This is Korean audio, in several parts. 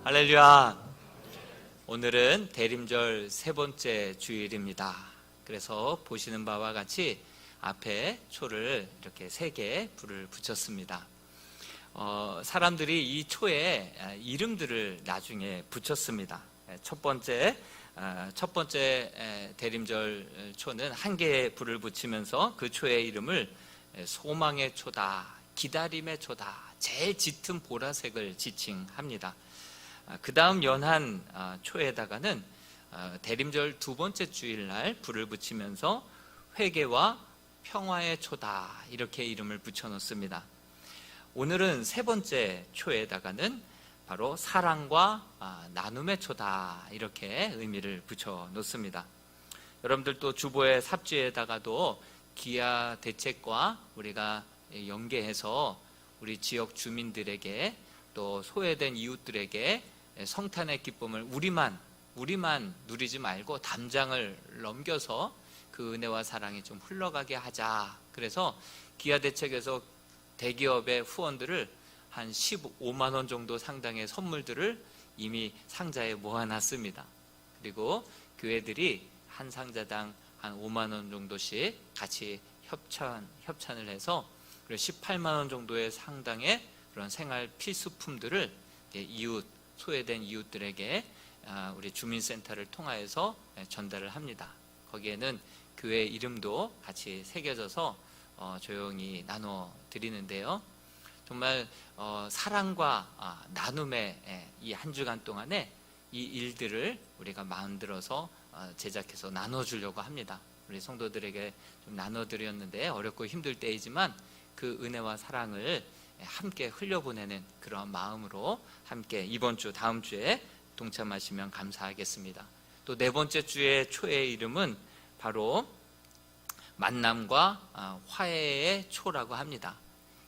할렐루야. 오늘은 대림절 세 번째 주일입니다. 그래서 보시는 바와 같이 앞에 초를 이렇게 3개 불을 붙였습니다. 사람들이 이 초에 이름들을 나중에 붙였습니다. 첫 번째 대림절 초는 1개의 불을 붙이면서 그 초의 이름을 소망의 초다, 기다림의 초다, 제일 짙은 보라색을 지칭합니다. 그 다음 연한 초에다가는 대림절 2번째 주일날 불을 붙이면서 회개와 평화의 초다, 이렇게 이름을 붙여놓습니다. 오늘은 3번째 초에다가는 바로 사랑과 나눔의 초다, 이렇게 의미를 붙여놓습니다. 여러분들 또 주보의 삽지에다가도 기아 대책과 우리가 연계해서 우리 지역 주민들에게 또 소외된 이웃들에게 성탄의 기쁨을 우리만 누리지 말고 담장을 넘겨서 그 은혜와 사랑이 좀 흘러가게 하자. 그래서 기아대책에서 대기업의 후원들을 한 15만 원 정도 상당의 선물들을 이미 상자에 모아놨습니다. 그리고 교회들이 한 상자당 한 5만 원 정도씩 같이 협찬을 해서 18만 원 정도의 상당의 그런 생활 필수품들을 소외된 이웃들에게 우리 주민센터를 통하여서 전달을 합니다. 거기에는 교회 이름도 같이 새겨져서 조용히 나눠 드리는데요. 정말 사랑과 나눔의 이 한 주간 동안에 이 일들을 우리가 만들어서 제작해서 나눠주려고 합니다. 우리 성도들에게 좀 나눠드렸는데 어렵고 힘들 때이지만 그 은혜와 사랑을 함께 흘려보내는 그런 마음으로 함께 이번 주 다음 주에 동참하시면 감사하겠습니다. 또 4번째 주의 초의 이름은 바로 만남과 화해의 초라고 합니다.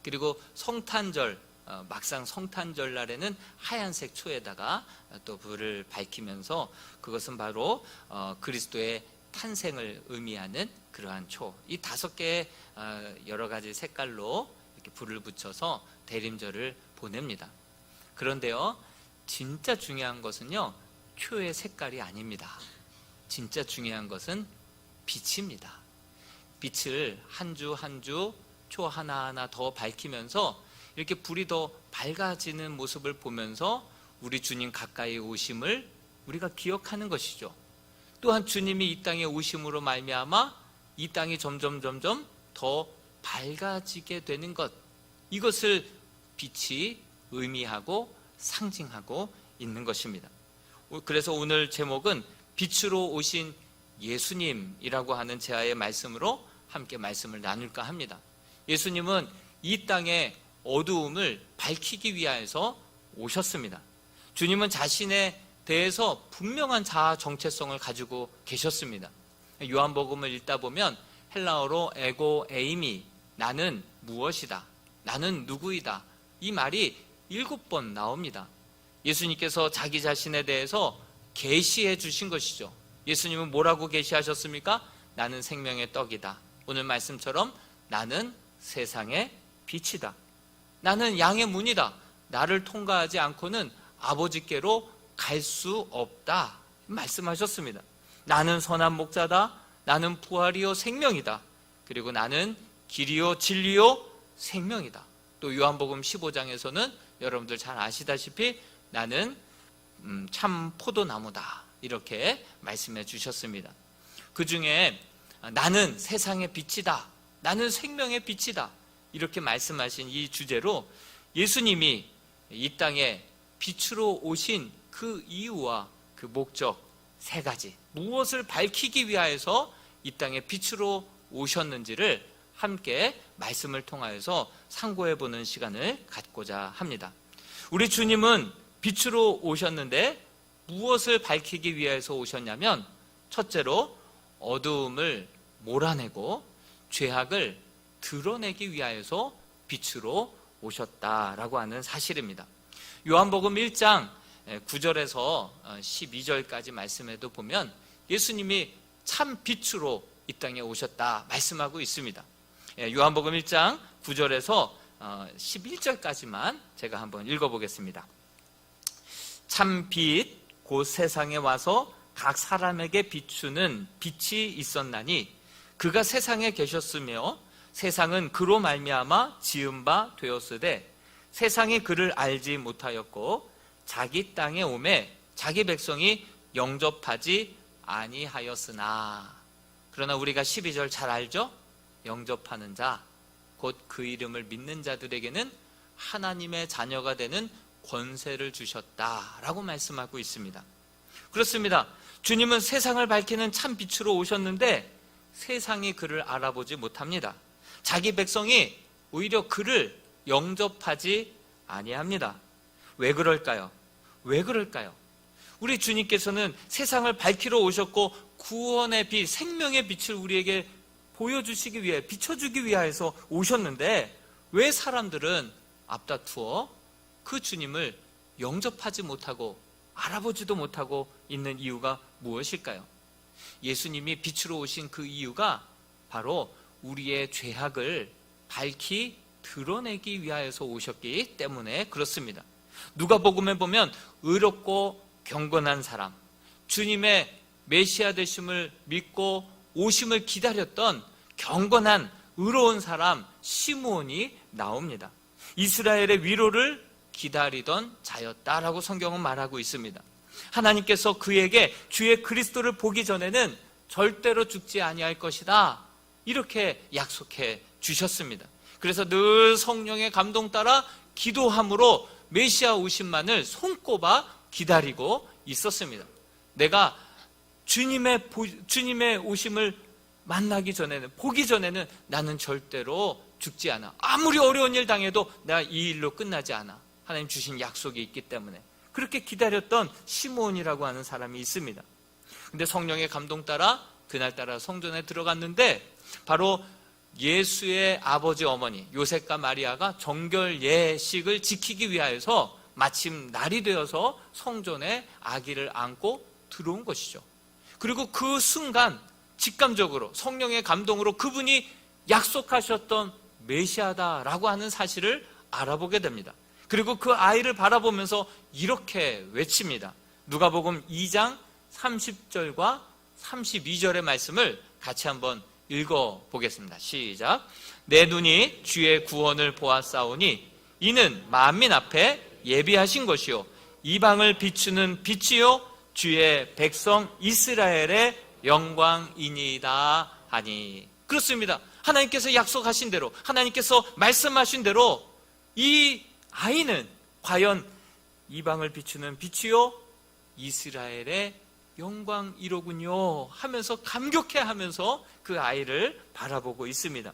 그리고 성탄절, 막상 성탄절 날에는 하얀색 초에다가 또 불을 밝히면서 그것은 바로 그리스도의 탄생을 의미하는 그러한 초. 이 5개의 여러 가지 색깔로 이렇게 불을 붙여서 대림절을 보냅니다. 그런데요, 진짜 중요한 것은요, 초의 색깔이 아닙니다. 진짜 중요한 것은 빛입니다. 빛을 한 주 한 주 초 하나하나 더 밝히면서 이렇게 불이 더 밝아지는 모습을 보면서 우리 주님 가까이 오심을 우리가 기억하는 것이죠. 또한 주님이 이 땅에 오심으로 말미암아 이 땅이 점점 더 밝아지게 되는 것, 이것을 빛이 의미하고 상징하고 있는 것입니다. 그래서 오늘 제목은 빛으로 오신 예수님이라고 하는 제아의 말씀으로 함께 말씀을 나눌까 합니다. 예수님은 이 땅의 어두움을 밝히기 위하여서 오셨습니다. 주님은 자신에 대해서 분명한 자아 정체성을 가지고 계셨습니다. 요한복음을 읽다 보면 헬라어로 에고 에이미, 나는 무엇이다, 나는 누구이다, 이 말이 7번 나옵니다. 예수님께서 자기 자신에 대해서 계시해 주신 것이죠. 예수님은 뭐라고 계시하셨습니까? 나는 생명의 떡이다. 오늘 말씀처럼 나는 세상의 빛이다. 나는 양의 문이다. 나를 통과하지 않고는 아버지께로 갈 수 없다. 말씀하셨습니다. 나는 선한 목자다. 나는 부활이요 생명이다. 그리고 나는 길이요 진리요 생명이다. 또 요한복음 15장에서는 여러분들 잘 아시다시피 나는 참 포도나무다, 이렇게 말씀해 주셨습니다. 그 중에 나는 세상의 빛이다, 나는 생명의 빛이다, 이렇게 말씀하신 이 주제로 예수님이 이 땅에 빛으로 오신 그 이유와 그 목적 3가지, 무엇을 밝히기 위하여서 이 땅에 빛으로 오셨는지를 함께 말씀을 통하여서 상고해보는 시간을 갖고자 합니다. 우리 주님은 빛으로 오셨는데 무엇을 밝히기 위해서 오셨냐면, 첫째로 어두움을 몰아내고 죄악을 드러내기 위하여서 빛으로 오셨다라고 하는 사실입니다. 요한복음 1장 9절에서 12절까지 말씀에도 보면 예수님이 참 빛으로 이 땅에 오셨다 말씀하고 있습니다. 요한복음 1장 9절에서 11절까지만 제가 한번 읽어보겠습니다. 참 빛 곧 세상에 와서 각 사람에게 비추는 빛이 있었나니 그가 세상에 계셨으며 세상은 그로 말미암아 지은 바 되었으되 세상이 그를 알지 못하였고 자기 땅에 오매 자기 백성이 영접하지 아니하였으나. 그러나 우리가 12절 잘 알죠? 영접하는 자, 곧 그 이름을 믿는 자들에게는 하나님의 자녀가 되는 권세를 주셨다라고 말씀하고 있습니다. 그렇습니다. 주님은 세상을 밝히는 참 빛으로 오셨는데 세상이 그를 알아보지 못합니다. 자기 백성이 오히려 그를 영접하지 아니합니다. 왜 그럴까요? 왜 그럴까요? 우리 주님께서는 세상을 밝히러 오셨고 구원의 빛, 생명의 빛을 우리에게 보여주시기 위해, 비춰주기 위해서 오셨는데 왜 사람들은 앞다투어 그 주님을 영접하지 못하고 알아보지도 못하고 있는 이유가 무엇일까요? 예수님이 빛으로 오신 그 이유가 바로 우리의 죄악을 밝히 드러내기 위하여서 오셨기 때문에 그렇습니다. 누가복음에 보면 의롭고 경건한 사람, 주님의 메시아 되심을 믿고 오심을 기다렸던 경건한 의로운 사람 시므온이 나옵니다. 이스라엘의 위로를 기다리던 자였다라고 성경은 말하고 있습니다. 하나님께서 그에게 주의 그리스도를 보기 전에는 절대로 죽지 아니할 것이다, 이렇게 약속해 주셨습니다. 그래서 늘 성령의 감동 따라 기도함으로 메시아 오심만을 손꼽아 기다리고 있었습니다. 내가 주님의 오심을 만나기 전에는, 보기 전에는 나는 절대로 죽지 않아. 아무리 어려운 일 당해도 내가 이 일로 끝나지 않아. 하나님 주신 약속이 있기 때문에 그렇게 기다렸던 시므온이라고 하는 사람이 있습니다. 근데 성령의 감동 따라 그날따라 성전에 들어갔는데 바로 예수의 아버지 어머니 요셉과 마리아가 정결 예식을 지키기 위하여서 마침 날이 되어서 성전에 아기를 안고 들어온 것이죠. 그리고 그 순간 직감적으로 성령의 감동으로 그분이 약속하셨던 메시아다라고 하는 사실을 알아보게 됩니다. 그리고 그 아이를 바라보면서 이렇게 외칩니다. 누가복음 2장 30절과 32절의 말씀을 같이 한번 읽어보겠습니다. 시작. 내 눈이 주의 구원을 보았사오니 이는 만민 앞에 예비하신 것이요 이방을 비추는 빛이요 주의 백성 이스라엘의 영광이니이다 하니. 그렇습니다. 하나님께서 약속하신 대로, 하나님께서 말씀하신 대로 이 아이는 과연 이방을 비추는 빛이요 이스라엘의 영광이로군요 하면서 감격해하면서 그 아이를 바라보고 있습니다.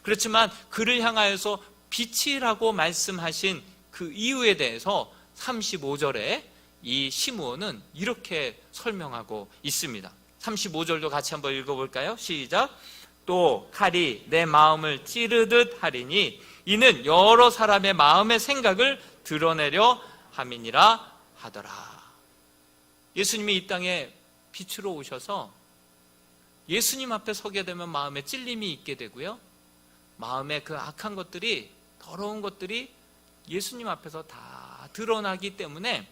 그렇지만 그를 향하여서 빛이라고 말씀하신 그 이유에 대해서 35절에 이 시므온은 이렇게 설명하고 있습니다. 35절도 같이 한번 읽어볼까요? 시작. 또 칼이 내 마음을 찌르듯 하리니 이는 여러 사람의 마음의 생각을 드러내려 함이니라 하더라. 예수님이 이 땅에 빛으로 오셔서 예수님 앞에 서게 되면 마음에 찔림이 있게 되고요, 마음에 그 악한 것들이, 더러운 것들이 예수님 앞에서 다 드러나기 때문에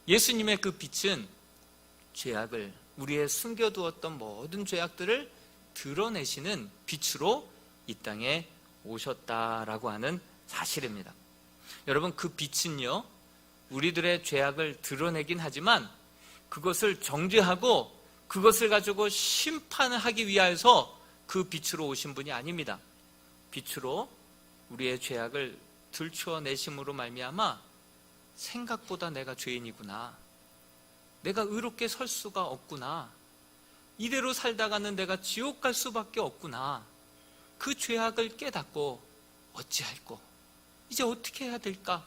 예수님의 그 빛은 죄악을, 우리의 숨겨두었던 모든 죄악들을 드러내시는 빛으로 이 땅에 오셨다라고 하는 사실입니다. 여러분, 그 빛은요 우리들의 죄악을 드러내긴 하지만 그것을 정죄하고 그것을 가지고 심판을 하기 위하여서 그 빛으로 오신 분이 아닙니다. 빛으로 우리의 죄악을 들추어내심으로 말미암아 생각보다 내가 죄인이구나, 내가 의롭게 설 수가 없구나, 이대로 살다가는 내가 지옥 갈 수밖에 없구나, 그 죄악을 깨닫고 어찌할꼬, 이제 어떻게 해야 될까,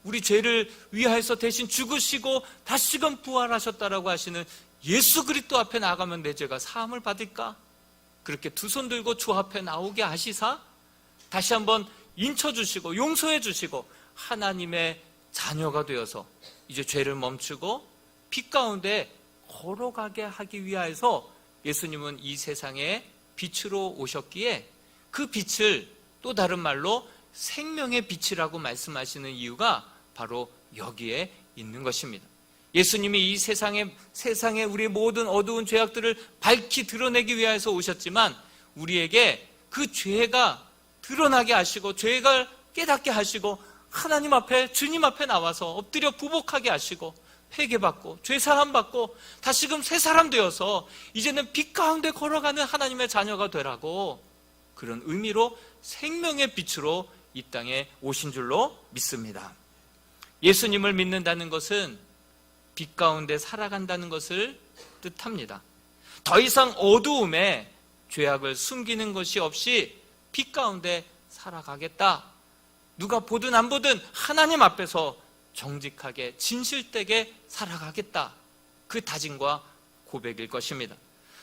우리 죄를 위하여서 대신 죽으시고 다시금 부활하셨다라고 하시는 예수 그리스도 앞에 나가면 내 죄가 사함을 받을까, 그렇게 두 손 들고 주 앞에 나오게 하시사 다시 한번 인쳐주시고 용서해 주시고 하나님의 자녀가 되어서 이제 죄를 멈추고 빛 가운데 걸어가게 하기 위하여서 예수님은 이 세상에 빛으로 오셨기에 그 빛을 또 다른 말로 생명의 빛이라고 말씀하시는 이유가 바로 여기에 있는 것입니다. 예수님이 이 세상에 우리의 모든 어두운 죄악들을 밝히 드러내기 위해서 오셨지만 우리에게 그 죄가 드러나게 하시고 죄가 깨닫게 하시고 하나님 앞에 주님 앞에 나와서 엎드려 부복하게 하시고 회개받고 죄사함 받고 다시금 새 사람 되어서 이제는 빛 가운데 걸어가는 하나님의 자녀가 되라고 그런 의미로 생명의 빛으로 이 땅에 오신 줄로 믿습니다. 예수님을 믿는다는 것은 빛 가운데 살아간다는 것을 뜻합니다. 더 이상 어두움에 죄악을 숨기는 것이 없이 빛 가운데 살아가겠다. 누가 보든 안 보든 하나님 앞에서 정직하게 진실되게 살아가겠다. 그 다짐과 고백일 것입니다.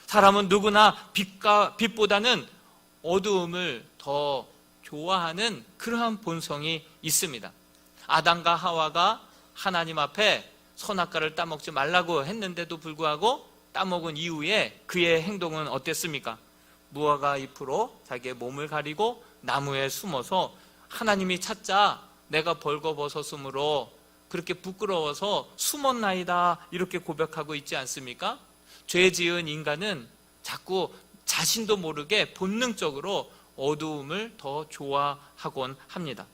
사람은 누구나 빛보다는 어두움을 더 좋아하는 그러한 본성이 있습니다. 아담과 하와가 하나님 앞에 선악과를 따먹지 말라고 했는데도 불구하고 따먹은 이후에 그의 행동은 어땠습니까? 무화과 잎으로 자기의 몸을 가리고 나무에 숨어서 하나님이 찾자 내가 벌거벗었으므로 그렇게 부끄러워서 숨었나이다 이렇게 고백하고 있지 않습니까? 죄 지은 인간은 자꾸 자신도 모르게 본능적으로 어두움을 더 좋아하곤 합니다.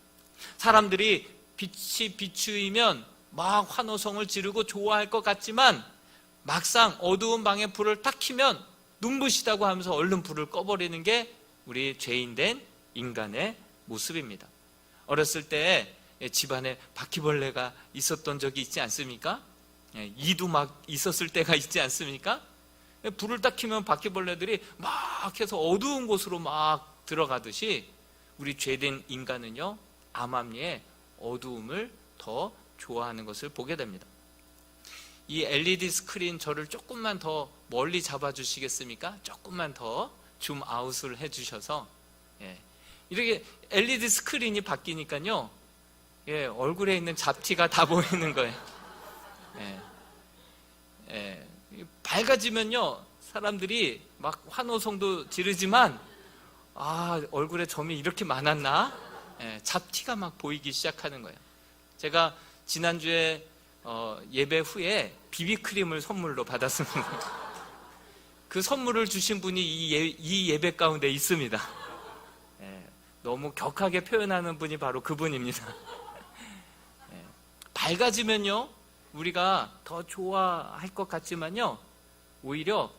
사람들이 빛이 비추이면 막 환호성을 지르고 좋아할 것 같지만 막상 어두운 방에 불을 딱 켜면 눈부시다고 하면서 얼른 불을 꺼버리는 게 우리 죄인된 인간의 모습입니다. 어렸을 때 집안에 바퀴벌레가 있었던 적이 있지 않습니까? 이도 막 있었을 때가 있지 않습니까? 불을 딱 켜면 바퀴벌레들이 막 해서 어두운 곳으로 막 들어가듯이 우리 죄된 인간은요 암암리에 어두움을 더 좋아하는 것을 보게 됩니다. 이 LED 스크린 저를 조금만 더 멀리 잡아주시겠습니까? 조금만 더 줌 아웃을 해주셔서 이렇게 LED 스크린이 바뀌니까요 얼굴에 있는 잡티가 다 보이는 거예요. 밝아지면요 사람들이 막 환호성도 지르지만 얼굴에 점이 이렇게 많았나? 잡티가 막 보이기 시작하는 거예요. 제가 지난주에 예배 후에 비비크림을 선물로 받았습니다. 그 선물을 주신 분이 이 예배 가운데 있습니다. 너무 격하게 표현하는 분이 바로 그분입니다. 밝아지면요 우리가 더 좋아할 것 같지만요 오히려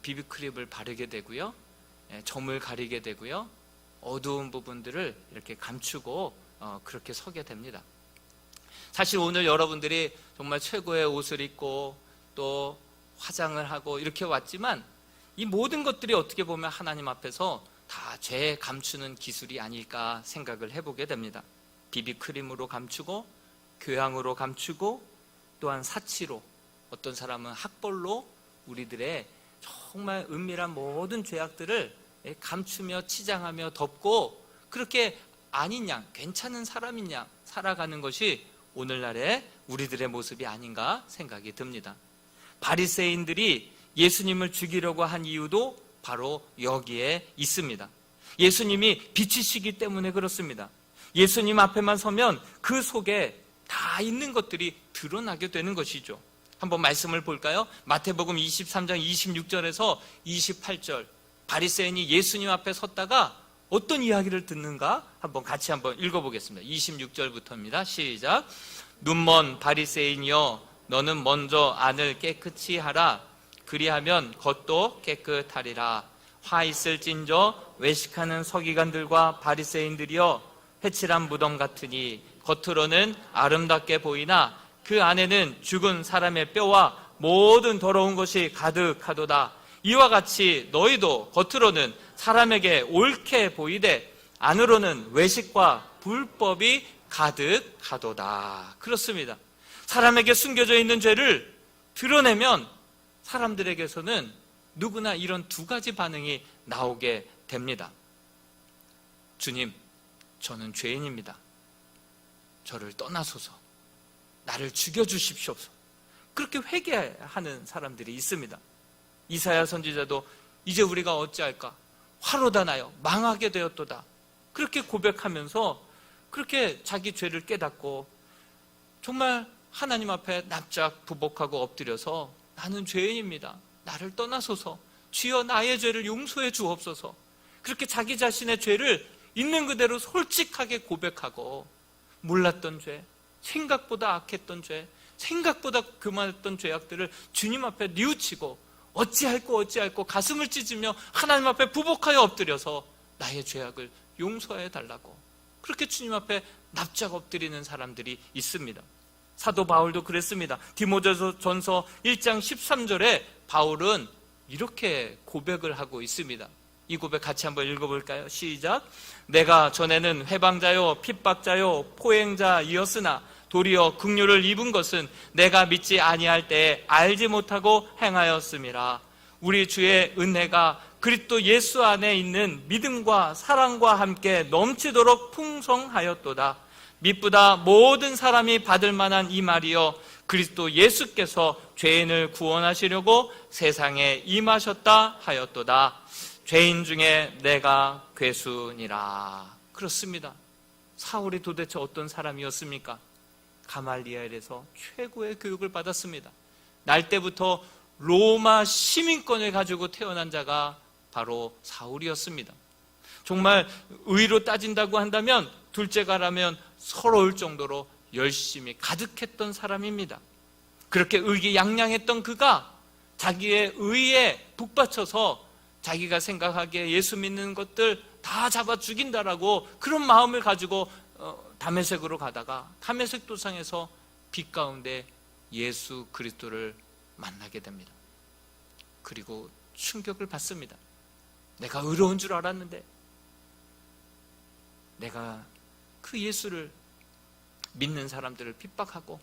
비비크림을 바르게 되고요 점을 가리게 되고요 어두운 부분들을 이렇게 감추고 그렇게 서게 됩니다. 사실 오늘 여러분들이 정말 최고의 옷을 입고 또 화장을 하고 이렇게 왔지만 이 모든 것들이 어떻게 보면 하나님 앞에서 다 죄 감추는 기술이 아닐까 생각을 해보게 됩니다. 비비크림으로 감추고 교양으로 감추고 또한 사치로 어떤 사람은 학벌로 우리들의 정말 은밀한 모든 죄악들을 감추며 치장하며 덮고 그렇게 아닌 양 괜찮은 사람인 양 살아가는 것이 오늘날의 우리들의 모습이 아닌가 생각이 듭니다. 바리새인들이 예수님을 죽이려고 한 이유도 바로 여기에 있습니다. 예수님이 빛이시기 때문에 그렇습니다. 예수님 앞에만 서면 그 속에 다 있는 것들이 드러나게 되는 것이죠. 한번 말씀을 볼까요? 마태복음 23장 26절에서 28절 바리새인이 예수님 앞에 섰다가 어떤 이야기를 듣는가? 같이 한번 읽어보겠습니다. 26절부터입니다. 시작. 눈먼 바리새인이여 너는 먼저 안을 깨끗이 하라. 그리하면 겉도 깨끗하리라. 화 있을진저 외식하는 서기관들과 바리새인들이여 회칠한 무덤 같으니 겉으로는 아름답게 보이나 그 안에는 죽은 사람의 뼈와 모든 더러운 것이 가득하도다. 이와 같이 너희도 겉으로는 사람에게 옳게 보이되 안으로는 외식과 불법이 가득하도다. 그렇습니다. 사람에게 숨겨져 있는 죄를 드러내면 사람들에게서는 누구나 이런 두 가지 반응이 나오게 됩니다. 주님, 저는 죄인입니다. 저를 떠나소서. 나를 죽여주십시옵소서. 그렇게 회개하는 사람들이 있습니다. 이사야 선지자도 이제 우리가 어찌할까? 화로다 나요. 망하게 되었도다. 그렇게 고백하면서 그렇게 자기 죄를 깨닫고 정말 하나님 앞에 납작 부복하고 엎드려서 나는 죄인입니다. 나를 떠나소서. 주여 나의 죄를 용서해 주옵소서. 그렇게 자기 자신의 죄를 있는 그대로 솔직하게 고백하고 몰랐던 죄, 생각보다 악했던 죄, 생각보다 그만했던 죄악들을 주님 앞에 뉘우치고 어찌할꼬 가슴을 찢으며 하나님 앞에 부복하여 엎드려서 나의 죄악을 용서해 달라고 그렇게 주님 앞에 납작 엎드리는 사람들이 있습니다. 사도 바울도 그랬습니다. 디모데전서 1장 13절에 바울은 이렇게 고백을 하고 있습니다. 이 고백 같이 한번 읽어볼까요? 시작. 내가 전에는 회방자요 핍박자요 포행자이었으나 도리어 긍휼을 입은 것은 내가 믿지 아니할 때에 알지 못하고 행하였음이라. 우리 주의 은혜가 그리스도 예수 안에 있는 믿음과 사랑과 함께 넘치도록 풍성하였도다. 미쁘다 모든 사람이 받을 만한 이 말이여 그리스도 예수께서 죄인을 구원하시려고 세상에 임하셨다 하였도다. 죄인 중에 내가 괴수니라. 그렇습니다. 사울이 도대체 어떤 사람이었습니까? 가말리엘에서 최고의 교육을 받았습니다. 날 때부터 로마 시민권을 가지고 태어난 자가 바로 사울이었습니다. 정말 의로 따진다고 한다면 둘째가라면 서러울 정도로 열심히 가득했던 사람입니다. 그렇게 의기양양했던 그가 자기의 의에 북받쳐서 자기가 생각하기에 예수 믿는 것들 다 잡아 죽인다라고 그런 마음을 가지고 다메섹으로 가다가 다메섹 도상에서 빛 가운데 예수 그리스도를 만나게 됩니다. 그리고 충격을 받습니다. 내가 의로운 줄 알았는데 내가 그 예수를 믿는 사람들을 핍박하고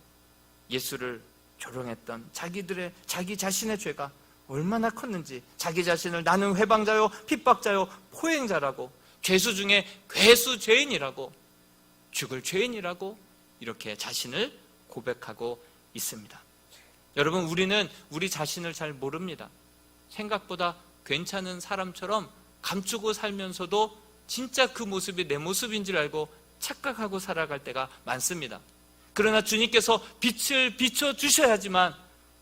예수를 조롱했던 자기 자신의 죄가 얼마나 컸는지, 자기 자신을 나는 회방자요 핍박자요 포행자라고, 죄수 중에 괴수 죄인이라고, 죽을 죄인이라고 이렇게 자신을 고백하고 있습니다. 여러분, 우리는 우리 자신을 잘 모릅니다. 생각보다 괜찮은 사람처럼 감추고 살면서도 진짜 그 모습이 내 모습인 줄 알고 착각하고 살아갈 때가 많습니다. 그러나 주님께서 빛을 비춰주셔야지만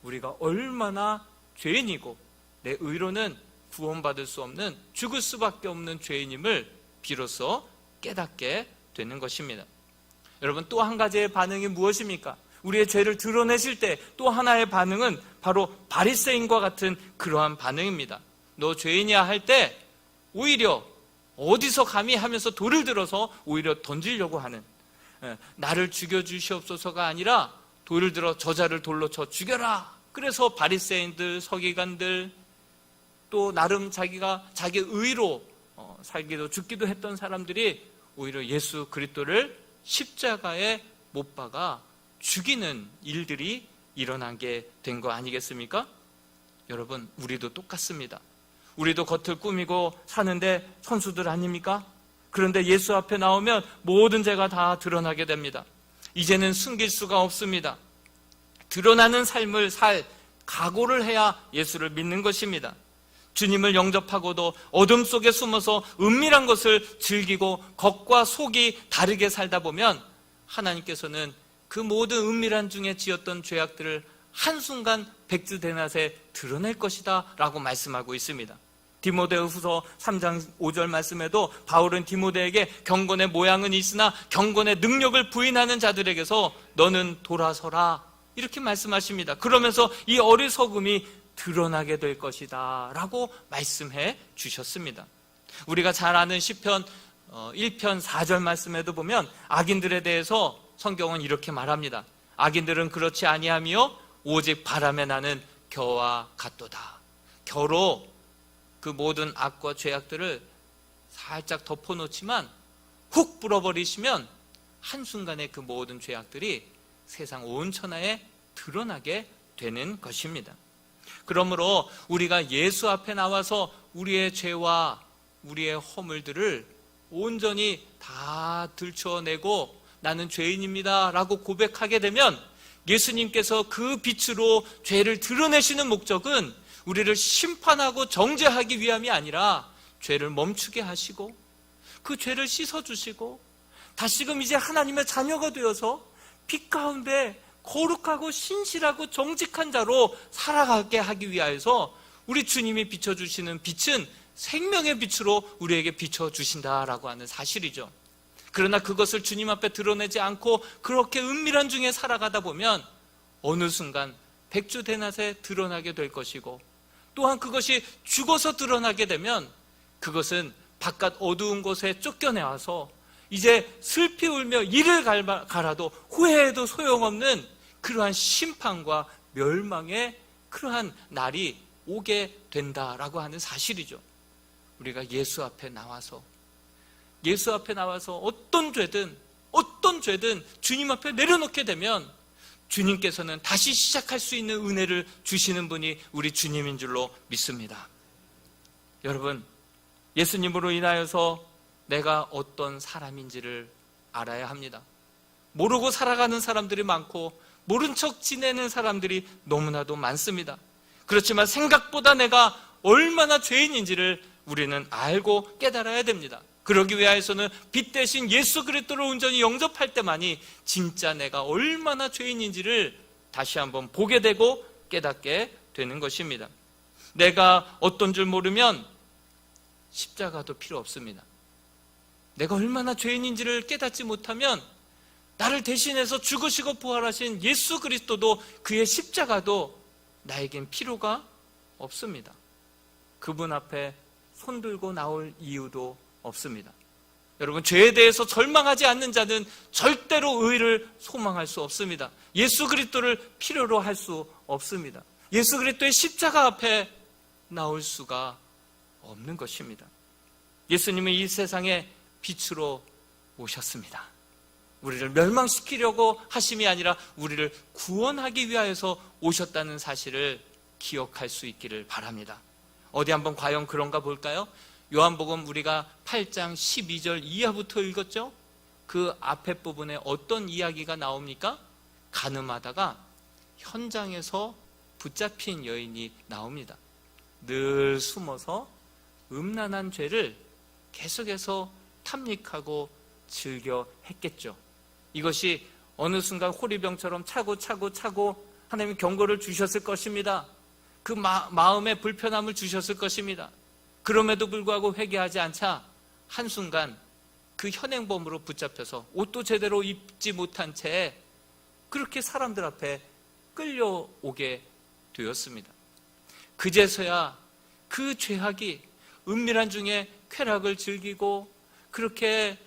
우리가 얼마나 죄인이고 내 의로는 구원받을 수 없는 죽을 수밖에 없는 죄인임을 비로소 깨닫게 되는 것입니다. 여러분, 또 한 가지의 반응이 무엇입니까? 우리의 죄를 드러내실 때 또 하나의 반응은 바로 바리새인과 같은 그러한 반응입니다. 너 죄인이야 할 때 오히려 어디서 감히 하면서 돌을 들어서 오히려 던지려고 하는, 나를 죽여주시옵소서가 아니라 돌을 들어 저자를 돌로 쳐 죽여라. 그래서 바리새인들, 서기관들, 또 나름 자기 의로 살기도 죽기도 했던 사람들이 오히려 예수 그리스도를 십자가에 못 박아 죽이는 일들이 일어나게 된 거 아니겠습니까? 여러분, 우리도 똑같습니다. 우리도 겉을 꾸미고 사는데 선수들 아닙니까? 그런데 예수 앞에 나오면 모든 죄가 다 드러나게 됩니다. 이제는 숨길 수가 없습니다. 드러나는 삶을 살 각오를 해야 예수를 믿는 것입니다. 주님을 영접하고도 어둠 속에 숨어서 은밀한 것을 즐기고 겉과 속이 다르게 살다 보면 하나님께서는 그 모든 은밀한 중에 지었던 죄악들을 한순간 백주대낮에 드러낼 것이다 라고 말씀하고 있습니다. 디모데후서 3장 5절 말씀에도 바울은 디모데에게 경건의 모양은 있으나 경건의 능력을 부인하는 자들에게서 너는 돌아서라 이렇게 말씀하십니다. 그러면서 이 어리석음이 드러나게 될 것이다 라고 말씀해 주셨습니다. 우리가 잘 아는 시편 1편 4절 말씀에도 보면 악인들에 대해서 성경은 이렇게 말합니다. 악인들은 그렇지 아니하며 오직 바람에 나는 겨와 같도다. 겨로 그 모든 악과 죄악들을 살짝 덮어놓지만 훅 불어버리시면 한순간에 그 모든 죄악들이 세상 온 천하에 드러나게 되는 것입니다. 그러므로 우리가 예수 앞에 나와서 우리의 죄와 우리의 허물들을 온전히 다 들춰내고 나는 죄인입니다 라고 고백하게 되면 예수님께서 그 빛으로 죄를 드러내시는 목적은 우리를 심판하고 정죄하기 위함이 아니라 죄를 멈추게 하시고 그 죄를 씻어주시고 다시금 이제 하나님의 자녀가 되어서 빛 가운데 거룩하고 신실하고 정직한 자로 살아가게 하기 위하여서 우리 주님이 비춰주시는 빛은 생명의 빛으로 우리에게 비춰주신다라고 하는 사실이죠. 그러나 그것을 주님 앞에 드러내지 않고 그렇게 은밀한 중에 살아가다 보면 어느 순간 백주대낮에 드러나게 될 것이고, 또한 그것이 죽어서 드러나게 되면 그것은 바깥 어두운 곳에 쫓겨내와서 이제 슬피 울며 이를 갈아도 후회해도 소용없는 그러한 심판과 멸망의 그러한 날이 오게 된다라고 하는 사실이죠. 우리가 예수 앞에 나와서 어떤 죄든 주님 앞에 내려놓게 되면 주님께서는 다시 시작할 수 있는 은혜를 주시는 분이 우리 주님인 줄로 믿습니다. 여러분, 예수님으로 인하여서 내가 어떤 사람인지를 알아야 합니다. 모르고 살아가는 사람들이 많고 모른 척 지내는 사람들이 너무나도 많습니다. 그렇지만 생각보다 내가 얼마나 죄인인지를 우리는 알고 깨달아야 됩니다. 그러기 위해서는 빛 대신 예수 그리스도를 온전히 영접할 때만이 진짜 내가 얼마나 죄인인지를 다시 한번 보게 되고 깨닫게 되는 것입니다. 내가 어떤 줄 모르면 십자가도 필요 없습니다. 내가 얼마나 죄인인지를 깨닫지 못하면 나를 대신해서 죽으시고 부활하신 예수 그리스도도 그의 십자가도 나에겐 필요가 없습니다. 그분 앞에 손들고 나올 이유도 없습니다. 여러분, 죄에 대해서 절망하지 않는 자는 절대로 의를 소망할 수 없습니다. 예수 그리스도를 필요로 할 수 없습니다. 예수 그리스도의 십자가 앞에 나올 수가 없는 것입니다. 예수님은 이 세상에 빛으로 오셨습니다. 우리를 멸망시키려고 하심이 아니라 우리를 구원하기 위하여서 오셨다는 사실을 기억할 수 있기를 바랍니다. 어디 한번 과연 그런가 볼까요? 요한복음 우리가 8장 12절 이하부터 읽었죠? 그 앞에 부분에 어떤 이야기가 나옵니까? 간음하다가 현장에서 붙잡힌 여인이 나옵니다. 늘 숨어서 음란한 죄를 계속해서 탐닉하고 즐겨 했겠죠. 이것이 어느 순간 호리병처럼 차고 하나님이 경고를 주셨을 것입니다. 그 마음에 불편함을 주셨을 것입니다. 그럼에도 불구하고 회개하지 않자 한순간 그 현행범으로 붙잡혀서 옷도 제대로 입지 못한 채 그렇게 사람들 앞에 끌려오게 되었습니다. 그제서야 그 죄악이 은밀한 중에 쾌락을 즐기고 그렇게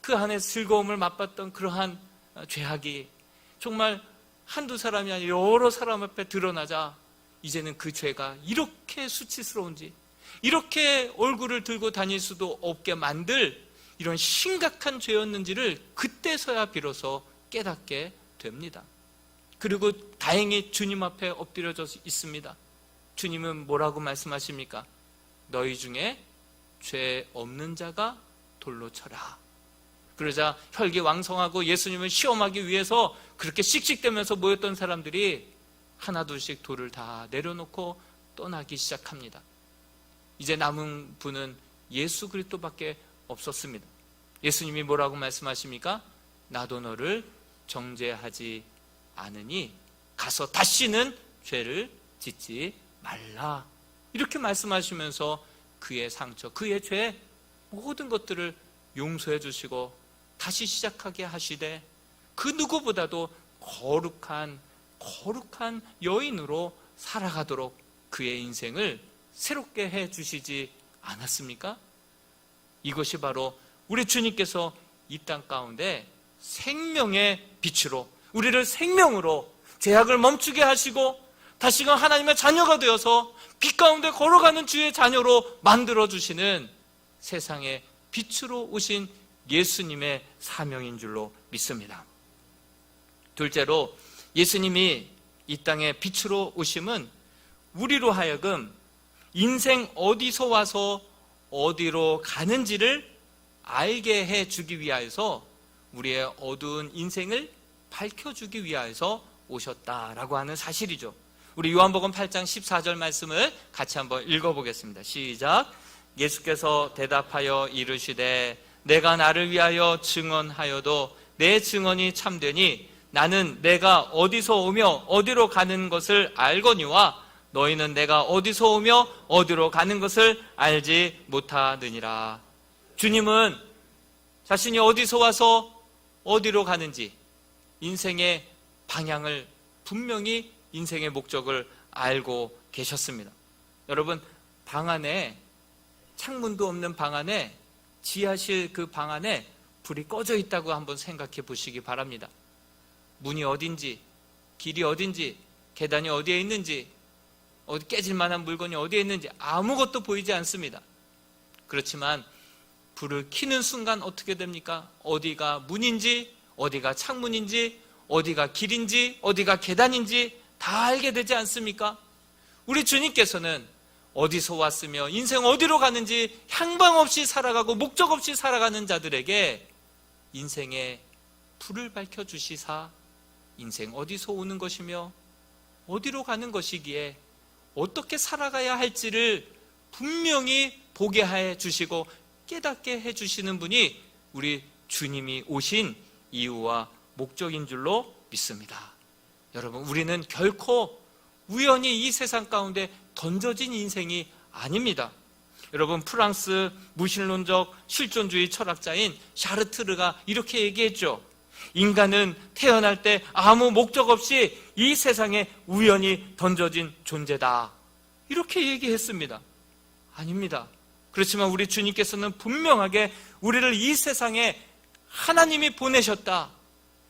그 안에 즐거움을 맛봤던 그러한 죄악이 정말 한두 사람이 아니라 여러 사람 앞에 드러나자 이제는 그 죄가 이렇게 수치스러운지, 이렇게 얼굴을 들고 다닐 수도 없게 만들 이런 심각한 죄였는지를 그때서야 비로소 깨닫게 됩니다. 그리고 다행히 주님 앞에 엎드려져 있습니다. 주님은 뭐라고 말씀하십니까? 너희 중에 죄 없는 자가 돌로 쳐라. 그러자 혈기왕성하고 예수님을 시험하기 위해서 그렇게 씩씩대면서 모였던 사람들이 하나둘씩 돌을 다 내려놓고 떠나기 시작합니다. 이제 남은 분은 예수 그리스도밖에 없었습니다. 예수님이 뭐라고 말씀하십니까? 나도 너를 정죄하지 않으니 가서 다시는 죄를 짓지 말라. 이렇게 말씀하시면서 그의 상처, 그의 죄 모든 것들을 용서해 주시고 다시 시작하게 하시되 그 누구보다도 거룩한 여인으로 살아가도록 그의 인생을 새롭게 해 주시지 않았습니까? 이것이 바로 우리 주님께서 이 땅 가운데 생명의 빛으로 우리를 생명으로 죄악을 멈추게 하시고 다시금 하나님의 자녀가 되어서 빛 가운데 걸어가는 주의 자녀로 만들어주시는 세상의 빛으로 오신 예수님의 사명인 줄로 믿습니다. 둘째로 예수님이 이 땅에 빛으로 오심은 우리로 하여금 인생 어디서 와서 어디로 가는지를 알게 해주기 위하여서 우리의 어두운 인생을 밝혀주기 위하여서 오셨다라고 하는 사실이죠. 우리 요한복음 8장 14절 말씀을 같이 한번 읽어보겠습니다. 시작. 예수께서 대답하여 이르시되 내가 나를 위하여 증언하여도 내 증언이 참되니 나는 내가 어디서 오며 어디로 가는 것을 알거니와 너희는 내가 어디서 오며 어디로 가는 것을 알지 못하느니라. 주님은 자신이 어디서 와서 어디로 가는지, 인생의 방향을, 분명히 인생의 목적을 알고 계셨습니다. 여러분, 방 안에, 창문도 없는 방 안에, 지하실 그 방 안에 불이 꺼져 있다고 한번 생각해 보시기 바랍니다. 문이 어딘지, 길이 어딘지, 계단이 어디에 있는지, 어디 깨질 만한 물건이 어디에 있는지 아무것도 보이지 않습니다. 그렇지만 불을 켜는 순간 어떻게 됩니까? 어디가 문인지, 어디가 창문인지, 어디가 길인지, 어디가 계단인지 다 알게 되지 않습니까? 우리 주님께서는 어디서 왔으며 인생 어디로 가는지 향방 없이 살아가고 목적 없이 살아가는 자들에게 인생의 불을 밝혀주시사 인생 어디서 오는 것이며 어디로 가는 것이기에 어떻게 살아가야 할지를 분명히 보게 해 주시고 깨닫게 해 주시는 분이 우리 주님이 오신 이유와 목적인 줄로 믿습니다. 여러분, 우리는 결코 우연히 이 세상 가운데 던져진 인생이 아닙니다. 여러분, 프랑스 무신론적 실존주의 철학자인 샤르트르가 이렇게 얘기했죠. 인간은 태어날 때 아무 목적 없이 이 세상에 우연히 던져진 존재다. 이렇게 얘기했습니다. 아닙니다. 그렇지만 우리 주님께서는 분명하게 우리를 이 세상에 하나님이 보내셨다.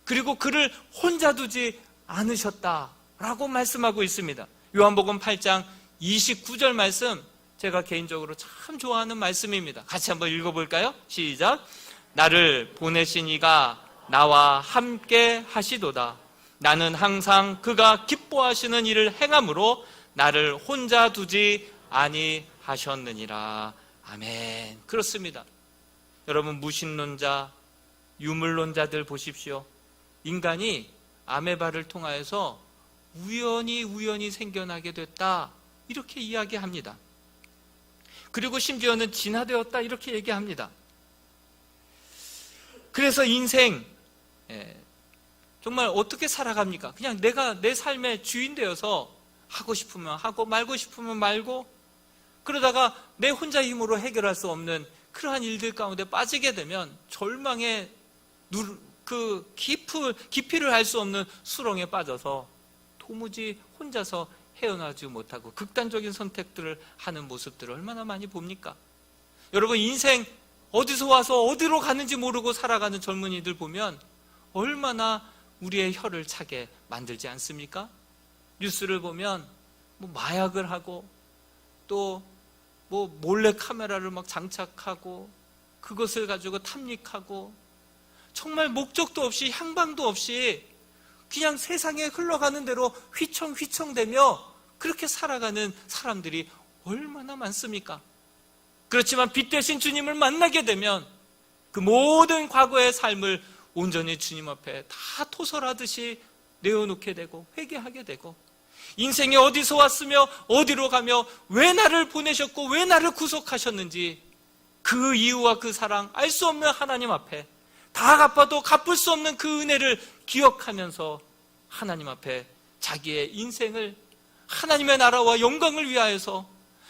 그리고 그를 혼자 두지 않으셨다라고 말씀하고 있습니다. 요한복음 8장 29절 말씀, 제가 개인적으로 참 좋아하는 말씀입니다. 같이 한번 읽어볼까요? 시작. 나를 보내신 이가 나와 함께 하시도다. 나는 항상 그가 기뻐하시는 일을 행함으로 나를 혼자 두지 아니하셨느니라. 아멘. 그렇습니다. 여러분, 무신론자, 유물론자들 보십시오. 인간이 아메바를 통하여서 우연히 생겨나게 됐다, 이렇게 이야기합니다. 그리고 심지어는 진화되었다, 이렇게 얘기합니다. 그래서 인생 정말 어떻게 살아갑니까? 그냥 내가 내 삶의 주인 되어서 하고 싶으면 하고 말고 싶으면 말고, 그러다가 내 혼자 힘으로 해결할 수 없는 그러한 일들 가운데 빠지게 되면 절망의 그 깊이를 알 수 없는 수렁에 빠져서 도무지 혼자서 헤어나지 못하고 극단적인 선택들을 하는 모습들을 얼마나 많이 봅니까? 여러분, 인생 어디서 와서 어디로 가는지 모르고 살아가는 젊은이들 보면 얼마나 우리의 혀를 차게 만들지 않습니까? 뉴스를 보면 뭐 마약을 하고 또 뭐 몰래 카메라를 막 장착하고 그것을 가지고 탐닉하고 정말 목적도 없이 향방도 없이 그냥 세상에 흘러가는 대로 휘청휘청대며 그렇게 살아가는 사람들이 얼마나 많습니까? 그렇지만 빛 대신 주님을 만나게 되면 그 모든 과거의 삶을 온전히 주님 앞에 다 토설하듯이 내어놓게 되고 회개하게 되고, 인생이 어디서 왔으며 어디로 가며 왜 나를 보내셨고 왜 나를 구속하셨는지 그 이유와 그 사랑, 알 수 없는 하나님 앞에 다 갚아도 갚을 수 없는 그 은혜를 기억하면서 하나님 앞에 자기의 인생을 하나님의 나라와 영광을 위하여서,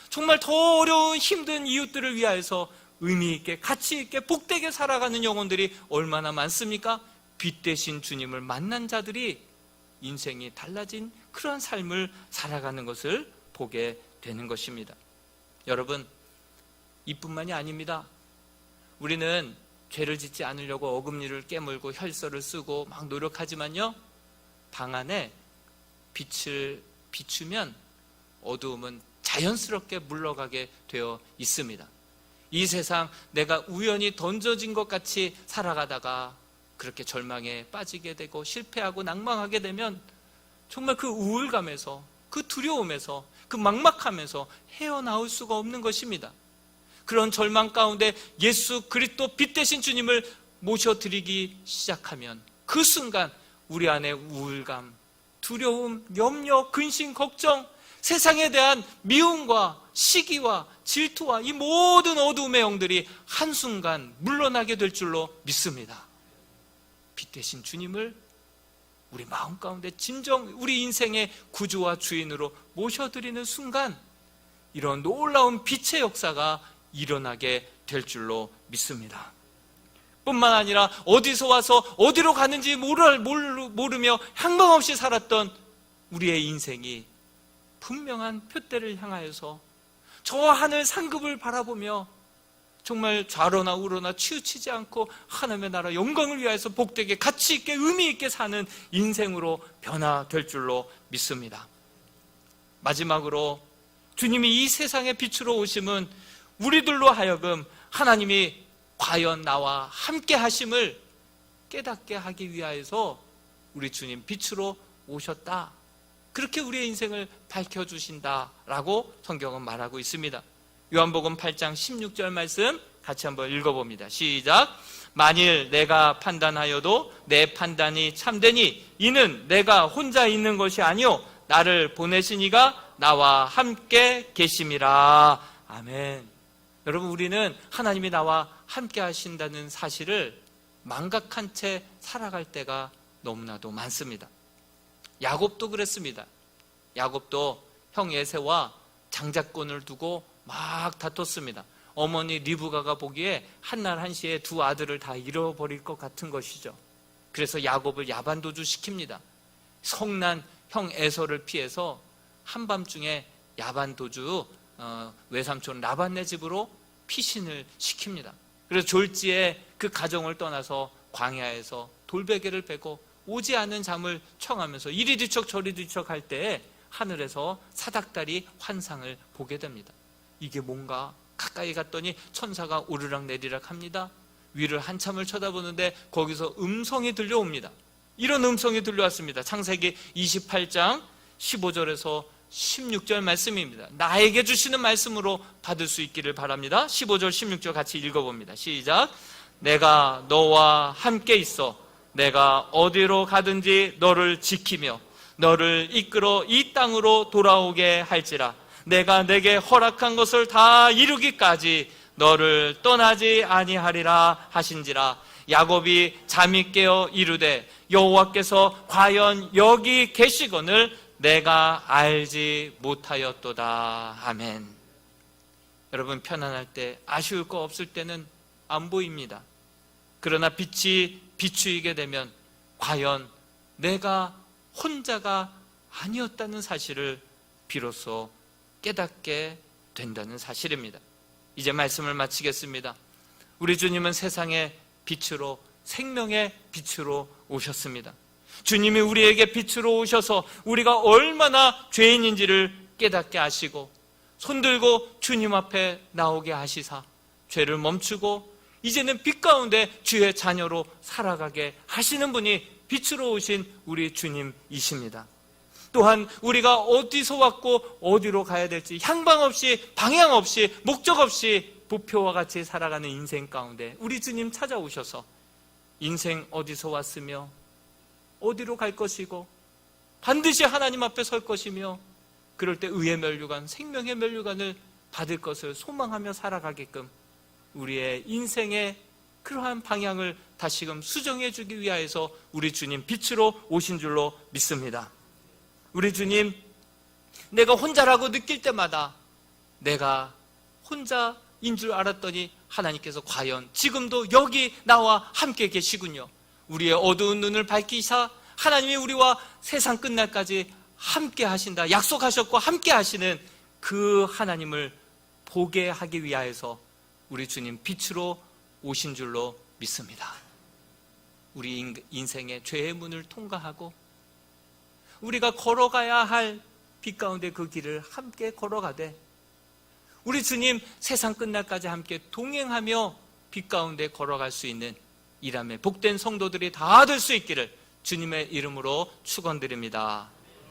정말 더 어려운 힘든 이웃들을 위하여서 의미 있게 가치 있게 복되게 살아가는 영혼들이 얼마나 많습니까? 빛 대신 주님을 만난 자들이 인생이 달라진 그러한 삶을 살아가는 것을 보게 되는 것입니다. 여러분, 이뿐만이 아닙니다. 우리는 죄를 짓지 않으려고 어금니를 깨물고 혈서를 쓰고 막 노력하지만요, 방 안에 빛을 비추면 어두움은 자연스럽게 물러가게 되어 있습니다. 이 세상 내가 우연히 던져진 것 같이 살아가다가 그렇게 절망에 빠지게 되고 실패하고 낭망하게 되면 정말 그 우울감에서, 그 두려움에서, 그 막막함에서 헤어나올 수가 없는 것입니다. 그런 절망 가운데 예수 그리스도 빛 대신 주님을 모셔드리기 시작하면 그 순간 우리 안에 우울감, 두려움, 염려, 근심, 걱정, 세상에 대한 미움과 시기와 질투와 이 모든 어두움의 영들이 한순간 물러나게 될 줄로 믿습니다. 빛 대신 주님을 우리 마음 가운데 진정 우리 인생의 구주와 주인으로 모셔드리는 순간 이런 놀라운 빛의 역사가 일어나게 될 줄로 믿습니다. 뿐만 아니라 어디서 와서 어디로 가는지 모르며 향방 없이 살았던 우리의 인생이 분명한 표대를 향하여서 저 하늘 상급을 바라보며 정말 좌로나 우로나 치우치지 않고 하나님의 나라 영광을 위하여서 복되게 가치 있게 의미 있게 사는 인생으로 변화될 줄로 믿습니다. 마지막으로 주님이 이 세상의 빛으로 오심은 우리들로 하여금 하나님이 과연 나와 함께 하심을 깨닫게 하기 위하여서 우리 주님 빛으로 오셨다, 그렇게 우리의 인생을 밝혀주신다라고 성경은 말하고 있습니다. 요한복음 8장 16절 말씀 같이 한번 읽어봅니다. 시작. 만일 내가 판단하여도 내 판단이 참되니 이는 내가 혼자 있는 것이 아니요 나를 보내신 이가 나와 함께 계심이라. 아멘. 여러분, 우리는 하나님이 나와 함께 하신다는 사실을 망각한 채 살아갈 때가 너무나도 많습니다. 야곱도 그랬습니다. 야곱도 형 에사와 장자권을 두고 막 다퉜습니다. 어머니 리브가가 보기에 한날 한시에 두 아들을 다 잃어버릴 것 같은 것이죠. 그래서 야곱을 야반도주 시킵니다. 성난 형 에서를 피해서 한밤중에 야반도주 외삼촌 라반네 집으로 피신을 시킵니다. 그래서 졸지에 그 가정을 떠나서 광야에서 돌베개를 베고 오지 않은 잠을 청하면서 이리 뒤척 저리 뒤척 할 때에 하늘에서 사닥다리 환상을 보게 됩니다. 이게 뭔가 가까이 갔더니 천사가 오르락 내리락 합니다. 위를 한참을 쳐다보는데 거기서 음성이 들려옵니다. 이런 음성이 들려왔습니다. 창세기 28장 15절에서 16절 말씀입니다. 나에게 주시는 말씀으로 받을 수 있기를 바랍니다. 15절 16절 같이 읽어봅니다. 시작. 내가 너와 함께 있어 내가 어디로 가든지 너를 지키며 너를 이끌어 이 땅으로 돌아오게 할지라. 내가 내게 허락한 것을 다 이루기까지 너를 떠나지 아니하리라 하신지라. 야곱이 잠이 깨어 이르되 여호와께서 과연 여기 계시거늘 내가 알지 못하였도다. 아멘. 여러분, 편안할 때 아쉬울 거 없을 때는 안 보입니다. 그러나 빛이 비추이게 되면 과연 내가 혼자가 아니었다는 사실을 비로소 깨닫게 된다는 사실입니다. 이제 말씀을 마치겠습니다. 우리 주님은 세상의 빛으로, 생명의 빛으로 오셨습니다. 주님이 우리에게 빛으로 오셔서 우리가 얼마나 죄인인지를 깨닫게 하시고 손들고 주님 앞에 나오게 하시사 죄를 멈추고 이제는 빛 가운데 주의 자녀로 살아가게 하시는 분이 빛으로 오신 우리 주님이십니다. 또한 우리가 어디서 왔고 어디로 가야 될지 향방 없이, 방향 없이, 목적 없이 부표와 같이 살아가는 인생 가운데 우리 주님 찾아오셔서 인생 어디서 왔으며 어디로 갈 것이고 반드시 하나님 앞에 설 것이며 그럴 때 의의 면류관, 생명의 면류관을 받을 것을 소망하며 살아가게끔 우리의 인생의 그러한 방향을 다시금 수정해 주기 위하여서 우리 주님 빛으로 오신 줄로 믿습니다. 우리 주님, 내가 혼자라고 느낄 때마다 내가 혼자인 줄 알았더니 하나님께서 과연 지금도 여기 나와 함께 계시군요. 우리의 어두운 눈을 밝히사 하나님이 우리와 세상 끝날까지 함께 하신다 약속하셨고 함께 하시는 그 하나님을 보게 하기 위하여서 우리 주님 빛으로 오신 줄로 믿습니다. 우리 인생의 죄의 문을 통과하고 우리가 걸어가야 할 빛 가운데 그 길을 함께 걸어가되 우리 주님 세상 끝날까지 함께 동행하며 빛 가운데 걸어갈 수 있는 이람의 복된 성도들이 다 될 수 있기를 주님의 이름으로 축원드립니다.